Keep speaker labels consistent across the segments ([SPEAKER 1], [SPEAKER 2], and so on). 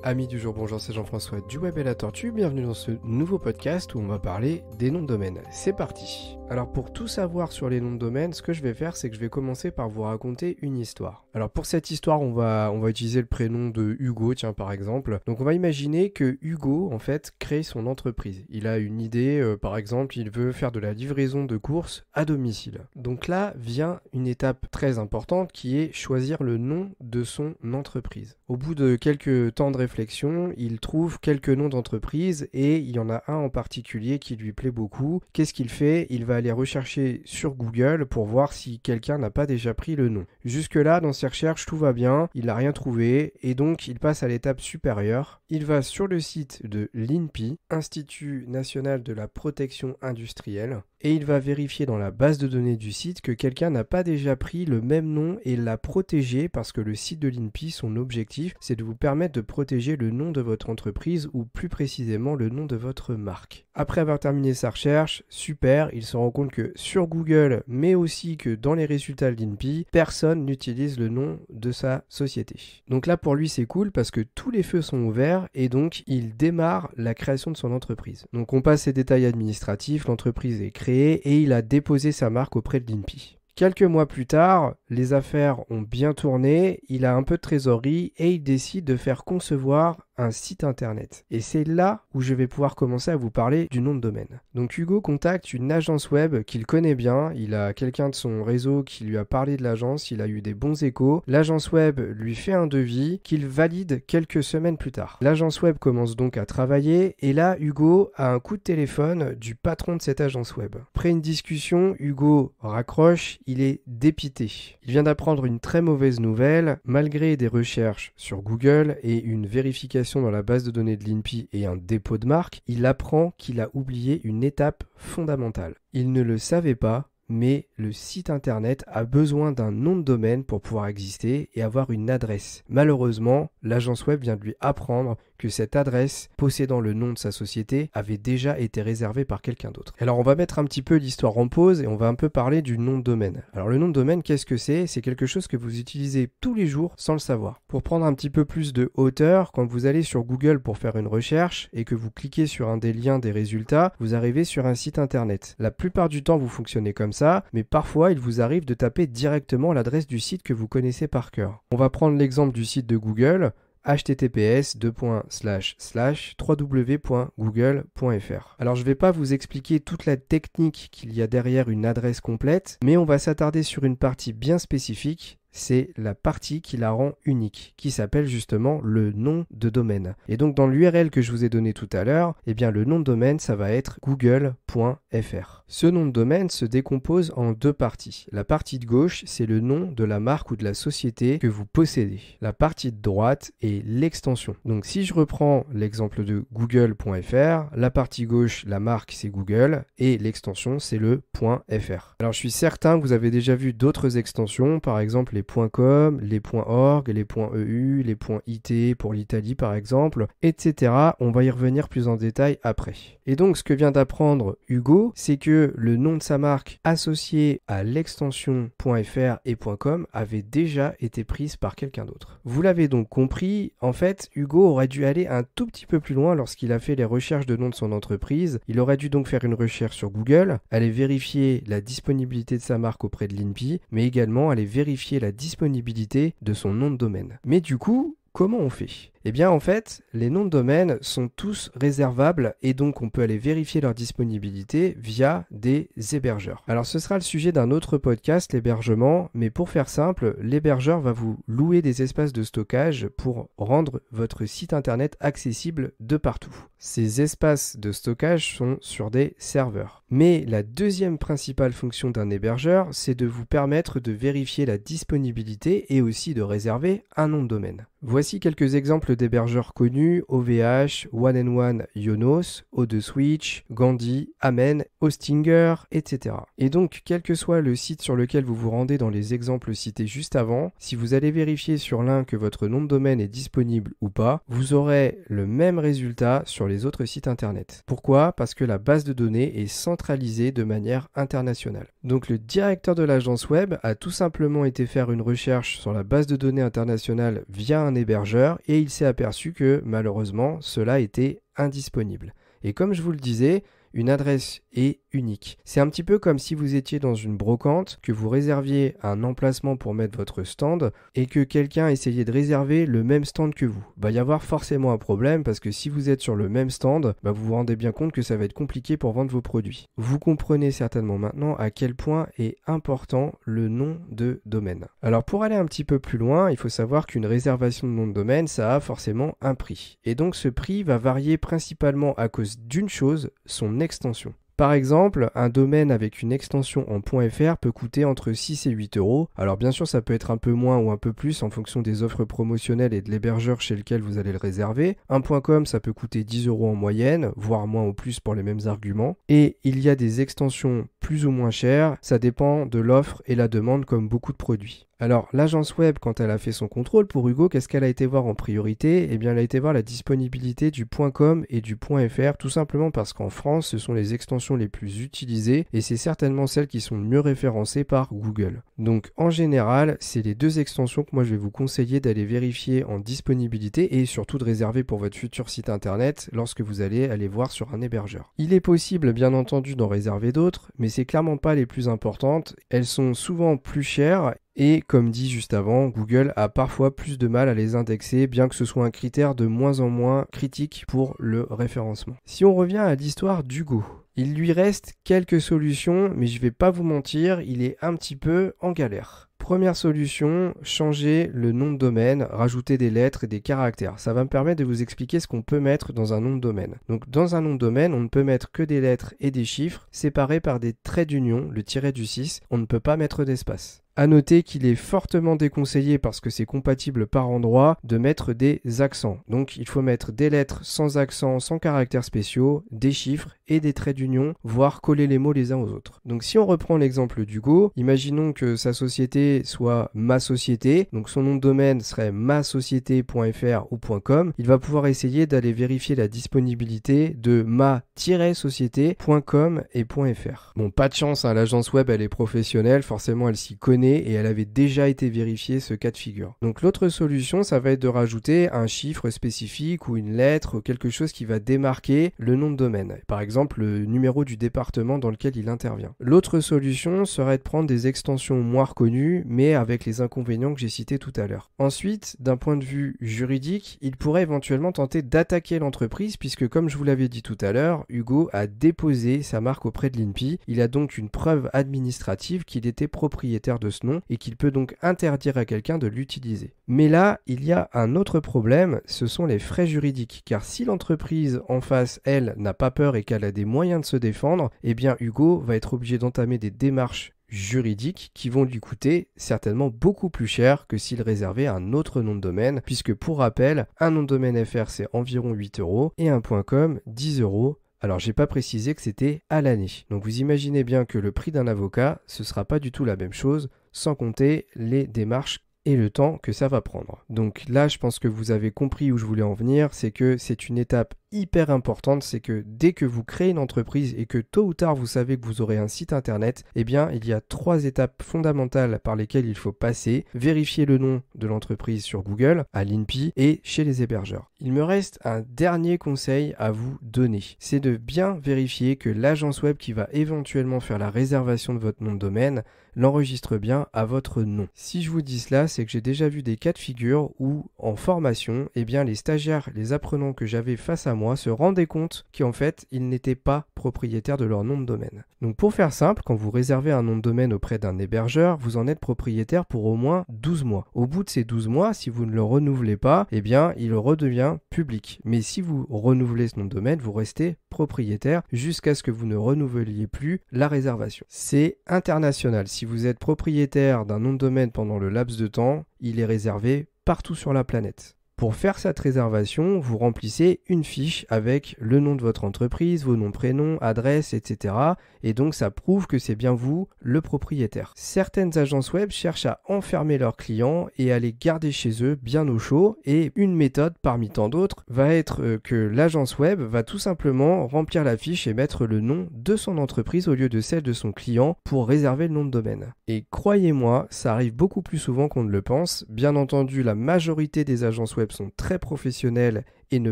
[SPEAKER 1] Amis du jour, bonjour, c'est Jean-François du Web et la Tortue, bienvenue dans ce nouveau podcast où on va parler des noms de domaine. C'est parti. Alors pour tout savoir sur les noms de domaine, ce que je vais faire, c'est que je vais commencer par vous raconter une histoire. Alors pour cette histoire, on va utiliser le prénom de Hugo, tiens par exemple. Donc on va imaginer que Hugo, en fait, crée son entreprise. Il a une idée, par exemple, il veut faire de la livraison de courses à domicile. Donc là vient une étape très importante qui est choisir le nom de son entreprise. Au bout de quelques temps de réflexion, il trouve quelques noms d'entreprises et il y en a un en particulier qui lui plaît beaucoup. Qu'est-ce qu'il fait? Il va aller rechercher sur Google pour voir si quelqu'un n'a pas déjà pris le nom. Jusque-là, dans ses recherches, tout va bien, il n'a rien trouvé et donc il passe à l'étape supérieure. Il va sur le site de l'INPI, Institut National de la Protection Industrielle, et il va vérifier dans la base de données du site que quelqu'un n'a pas déjà pris le même nom et l'a protégé parce que le site de l'INPI, son objectif, c'est de vous permettre de protéger le nom de votre entreprise ou plus précisément le nom de votre marque. Après avoir terminé sa recherche, super, il se rend compte que sur Google, mais aussi que dans les résultats de l'INPI, personne n'utilise le nom de sa société. Donc là, pour lui, c'est cool parce que tous les feux sont ouverts et donc il démarre la création de son entreprise. Donc on passe les détails administratifs, l'entreprise est créée et il a déposé sa marque auprès de l'INPI. Quelques mois plus tard, les affaires ont bien tourné, il a un peu de trésorerie et il décide de faire concevoir un site internet. Et c'est là où je vais pouvoir commencer à vous parler du nom de domaine. Donc Hugo contacte une agence web qu'il connaît bien, il a quelqu'un de son réseau qui lui a parlé de l'agence, il a eu des bons échos. L'agence web lui fait un devis qu'il valide quelques semaines plus tard. L'agence web commence donc à travailler et là Hugo a un coup de téléphone du patron de cette agence web. Après une discussion, Hugo raccroche, il est dépité. Il vient d'apprendre une très mauvaise nouvelle, malgré des recherches sur Google et une vérification dans la base de données de l'INPI et un dépôt de marque, il apprend qu'il a oublié une étape fondamentale. Il ne le savait pas, mais le site internet a besoin d'un nom de domaine pour pouvoir exister et avoir une adresse. Malheureusement, l'agence web vient de lui apprendre que cette adresse, possédant le nom de sa société, avait déjà été réservée par quelqu'un d'autre. Alors on va mettre un petit peu l'histoire en pause et on va un peu parler du nom de domaine. Alors le nom de domaine, qu'est-ce que c'est? C'est quelque chose que vous utilisez tous les jours sans le savoir. Pour prendre un petit peu plus de hauteur, quand vous allez sur Google pour faire une recherche et que vous cliquez sur un des liens des résultats, vous arrivez sur un site internet. La plupart du temps, vous fonctionnez comme ça, mais parfois, il vous arrive de taper directement l'adresse du site que vous connaissez par cœur. On va prendre l'exemple du site de Google, https://www.google.fr. Alors je ne vais pas vous expliquer toute la technique qu'il y a derrière une adresse complète, mais on va s'attarder sur une partie bien spécifique. C'est la partie qui la rend unique, qui s'appelle justement le nom de domaine. Et donc dans l'URL que je vous ai donné tout à l'heure, eh bien le nom de domaine, ça va être google.fr. Ce nom de domaine se décompose en deux parties. La partie de gauche, c'est le nom de la marque ou de la société que vous possédez. La partie de droite est l'extension. Donc si je reprends l'exemple de google.fr, la partie gauche, la marque, c'est Google et l'extension, c'est le .fr. Alors je suis certain que vous avez déjà vu d'autres extensions, par exemple les .com, les .org, les .eu, les .it pour l'Italie par exemple, etc. On va y revenir plus en détail après. Et donc ce que vient d'apprendre Hugo, c'est que le nom de sa marque associé à l'extension .fr et .com avait déjà été prise par quelqu'un d'autre. Vous l'avez donc compris, en fait, Hugo aurait dû aller un tout petit peu plus loin lorsqu'il a fait les recherches de nom de son entreprise. Il aurait dû donc faire une recherche sur Google, aller vérifier la disponibilité de sa marque auprès de l'INPI, mais également aller vérifier la disponibilité de son nom de domaine. Mais du coup, comment on fait? Eh bien en fait, les noms de domaine sont tous réservables et donc on peut aller vérifier leur disponibilité via des hébergeurs. Alors ce sera le sujet d'un autre podcast, l'hébergement, mais pour faire simple, l'hébergeur va vous louer des espaces de stockage pour rendre votre site internet accessible de partout. Ces espaces de stockage sont sur des serveurs. Mais la deuxième principale fonction d'un hébergeur, c'est de vous permettre de vérifier la disponibilité et aussi de réserver un nom de domaine. Voici quelques exemples d'hébergeurs connus: OVH, One&One, Yonos, O2Switch, Gandhi, Amen, Hostinger, etc. Et donc, quel que soit le site sur lequel vous vous rendez dans les exemples cités juste avant, si vous allez vérifier sur l'un que votre nom de domaine est disponible ou pas, vous aurez le même résultat sur les autres sites internet. Pourquoi? Parce que la base de données est centralisée de manière internationale. Donc le directeur de l'agence web a tout simplement été faire une recherche sur la base de données internationale via un hébergeur et il s'est s'est aperçu que malheureusement cela était indisponible. Et comme je vous le disais, une adresse est unique. C'est un petit peu comme si vous étiez dans une brocante, que vous réserviez un emplacement pour mettre votre stand et que quelqu'un essayait de réserver le même stand que vous. Il va y avoir forcément un problème parce que si vous êtes sur le même stand, vous vous rendez bien compte que ça va être compliqué pour vendre vos produits. Vous comprenez certainement maintenant à quel point est important le nom de domaine. Alors pour aller un petit peu plus loin, il faut savoir qu'une réservation de nom de domaine, ça a forcément un prix. Et donc ce prix va varier principalement à cause d'une chose, son extension. Par exemple, un domaine avec une extension en .fr peut coûter entre 6 et 8 euros. Alors bien sûr, ça peut être un peu moins ou un peu plus en fonction des offres promotionnelles et de l'hébergeur chez lequel vous allez le réserver. Un .com, ça peut coûter 10 euros en moyenne, voire moins ou plus pour les mêmes arguments. Et il y a des extensions plus ou moins chères, ça dépend de l'offre et la demande comme beaucoup de produits. Alors, l'agence web, quand elle a fait son contrôle pour Hugo, qu'est-ce qu'elle a été voir en priorité? Eh bien, elle a été voir la disponibilité du .com et du .fr, tout simplement parce qu'en France, ce sont les extensions les plus utilisées et c'est certainement celles qui sont le mieux référencées par Google. Donc, en général, c'est les deux extensions que moi je vais vous conseiller d'aller vérifier en disponibilité et surtout de réserver pour votre futur site internet lorsque vous allez aller voir sur un hébergeur. Il est possible, bien entendu, d'en réserver d'autres, mais c'est clairement pas les plus importantes. Elles sont souvent plus chères. Et comme dit juste avant, Google a parfois plus de mal à les indexer, bien que ce soit un critère de moins en moins critique pour le référencement. Si on revient à l'histoire d'Hugo, il lui reste quelques solutions, mais je vais pas vous mentir, il est un petit peu en galère. Première solution, changer le nom de domaine, rajouter des lettres et des caractères. Ça va me permettre de vous expliquer ce qu'on peut mettre dans un nom de domaine. Donc dans un nom de domaine, on ne peut mettre que des lettres et des chiffres séparés par des traits d'union, le tiret du 6. On ne peut pas mettre d'espace. À noter qu'il est fortement déconseillé parce que c'est compatible par endroit de mettre des accents. Donc il faut mettre des lettres sans accent, sans caractères spéciaux, des chiffres et des traits d'union, voire coller les mots les uns aux autres. Donc si on reprend l'exemple d'Hugo, imaginons que sa société soit ma société, donc son nom de domaine serait masociété.fr ou .com, il va pouvoir essayer d'aller vérifier la disponibilité de ma-société.com et .fr. Bon, pas de chance, hein, l'agence web elle est professionnelle, forcément elle s'y connaît et elle avait déjà été vérifiée ce cas de figure. Donc l'autre solution, ça va être de rajouter un chiffre spécifique ou une lettre ou quelque chose qui va démarquer le nom de domaine. Par exemple, le numéro du département dans lequel il intervient. L'autre solution serait de prendre des extensions moins reconnues, mais avec les inconvénients que j'ai cités tout à l'heure. Ensuite, d'un point de vue juridique, il pourrait éventuellement tenter d'attaquer l'entreprise puisque, comme je vous l'avais dit tout à l'heure, Hugo a déposé sa marque auprès de l'INPI. Il a donc une preuve administrative qu'il était propriétaire de ce nom et qu'il peut donc interdire à quelqu'un de l'utiliser. Mais là, il y a un autre problème, ce sont les frais juridiques. Car si l'entreprise en face, elle, n'a pas peur et qu'elle a des moyens de se défendre, eh bien Hugo va être obligé d'entamer des démarches juridiques qui vont lui coûter certainement beaucoup plus cher que s'il réservait un autre nom de domaine, puisque pour rappel, un nom de domaine FR c'est environ 8 euros et un .com 10 euros. Alors, j'ai pas précisé que c'était à l'année. Donc, vous imaginez bien que le prix d'un avocat, ce sera pas du tout la même chose, sans compter les démarches et le temps que ça va prendre. Donc là, je pense que vous avez compris où je voulais en venir, c'est que c'est une étape hyper importante, c'est que dès que vous créez une entreprise et que tôt ou tard vous savez que vous aurez un site internet, eh bien il y a 3 étapes fondamentales par lesquelles il faut passer. Vérifier le nom de l'entreprise sur Google, à l'INPI et chez les hébergeurs. Il me reste un dernier conseil à vous donner, c'est de bien vérifier que l'agence web qui va éventuellement faire la réservation de votre nom de domaine l'enregistre bien à votre nom. Si je vous dis cela, c'est que j'ai déjà vu des cas de figure où en formation, eh bien les stagiaires, les apprenants que j'avais face à moi se rendaient compte qu'en fait, ils n'étaient pas propriétaires de leur nom de domaine. Donc pour faire simple, quand vous réservez un nom de domaine auprès d'un hébergeur, vous en êtes propriétaire pour au moins 12 mois. Au bout de ces 12 mois, si vous ne le renouvelez pas, eh bien il redevient public. Mais si vous renouvelez ce nom de domaine, vous restez propriétaire jusqu'à ce que vous ne renouveliez plus la réservation. C'est international. Si vous êtes propriétaire d'un nom de domaine pendant le laps de temps, il est réservé partout sur la planète. Pour faire cette réservation, vous remplissez une fiche avec le nom de votre entreprise, vos noms, prénoms, adresse, etc. Et donc ça prouve que c'est bien vous, le propriétaire. Certaines agences web cherchent à enfermer leurs clients et à les garder chez eux bien au chaud. Et une méthode parmi tant d'autres va être que l'agence web va tout simplement remplir la fiche et mettre le nom de son entreprise au lieu de celle de son client pour réserver le nom de domaine. Et croyez-moi, ça arrive beaucoup plus souvent qu'on ne le pense. Bien entendu, la majorité des agences web sont très professionnels et ne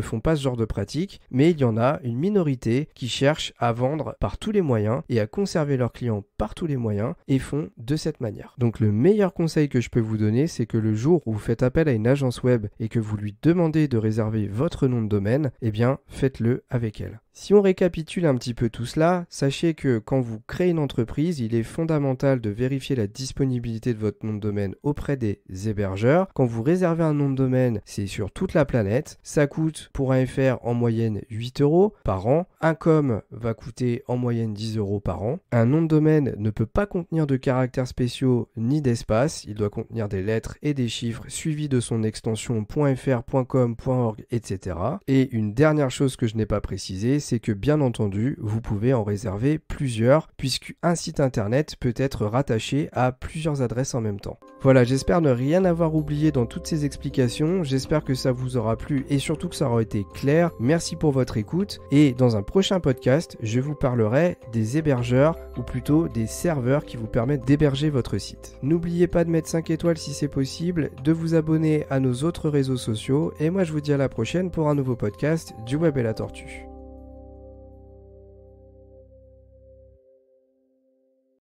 [SPEAKER 1] font pas ce genre de pratique, mais il y en a une minorité qui cherchent à vendre par tous les moyens et à conserver leurs clients par tous les moyens et font de cette manière. Donc le meilleur conseil que je peux vous donner, c'est que le jour où vous faites appel à une agence web et que vous lui demandez de réserver votre nom de domaine, eh bien faites-le avec elle. Si on récapitule un petit peu tout cela, sachez que quand vous créez une entreprise, il est fondamental de vérifier la disponibilité de votre nom de domaine auprès des hébergeurs. Quand vous réservez un nom de domaine, c'est sur toute la planète. Ça coûte pour un FR en moyenne 8 € par an. Un com va coûter en moyenne 10 € par an. Un nom de domaine ne peut pas contenir de caractères spéciaux ni d'espace. Il doit contenir des lettres et des chiffres suivis de son extension .fr, .com, .org, etc. Et une dernière chose que je n'ai pas précisée, c'est que bien entendu, vous pouvez en réserver plusieurs, puisqu'un site internet peut être rattaché à plusieurs adresses en même temps. Voilà, j'espère ne rien avoir oublié dans toutes ces explications, j'espère que ça vous aura plu et surtout que ça aura été clair. Merci pour votre écoute et dans un prochain podcast, je vous parlerai des hébergeurs ou plutôt des serveurs qui vous permettent d'héberger votre site. N'oubliez pas de mettre 5 étoiles si c'est possible, de vous abonner à nos autres réseaux sociaux et moi je vous dis à la prochaine pour un nouveau podcast du Web et la Tortue.